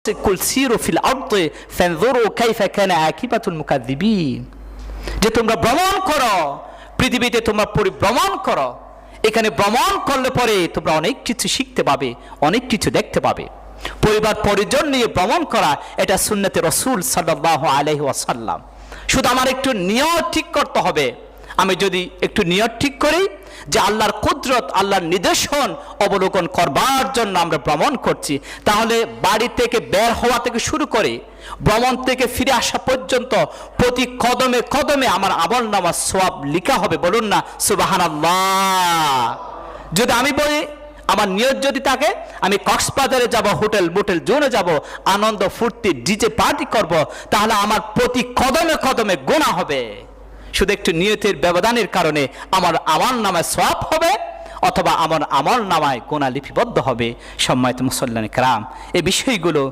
কুল সিরু feel আরদি ফানজুরু কাইফা কানা আকিবাতুল মুকাযযিবিন, যে তোমরা ভ্রমণ করো, পৃথিবীতে তোমরা পরিভ্রমণ করো। এখানে ভ্রমণ করলে পরে তোমরা অনেক কিছু শিখতে পাবে, অনেক কিছু দেখতে পাবে। পরিবার পরিজন নিয়ে ভ্রমণ করা এটা সুন্নতে রাসূল সাল্লাল্লাহু আলাইহি ওয়াসাল্লাম। শুধু আমার একটু নিয়ত ঠিক করতে হবে। আমি যদি একটু নিয়ত ঠিক করি যে আল্লাহর কুদরত, আল্লাহর নিদর্শন অবলোকন করবার জন্য আমরা ভ্রমণ করছি, তাহলে বাড়ি থেকে বের হওয়া থেকে শুরু করে ভ্রমণ থেকে ফিরে আসা পর্যন্ত প্রতি কদমে কদমে আমার আমলনামার সওয়াব লেখা হবে। বলুন না সুবহানাল্লাহ। যদি আমি বলি, আমার নিয়ত যদি থাকে আমি কক্সবাজারে যাব, হোটেল মোটেল জোনে যাব, আনন্দ ফুর্তি ডিজে পার্টি করব, তাহলে আমার প্রতি কদমে কদমে গুনাহ হবে। শুধু একটু নিয়তের ব্যবধানের কারণে আমার আমল নামায় সওয়াব হবে অথবা আমার আমল নামায় গুনাহ লিপিবদ্ধ হবে। সম্মানিত মুসল্লিয়ান কিরাম, এই বিষয়গুলো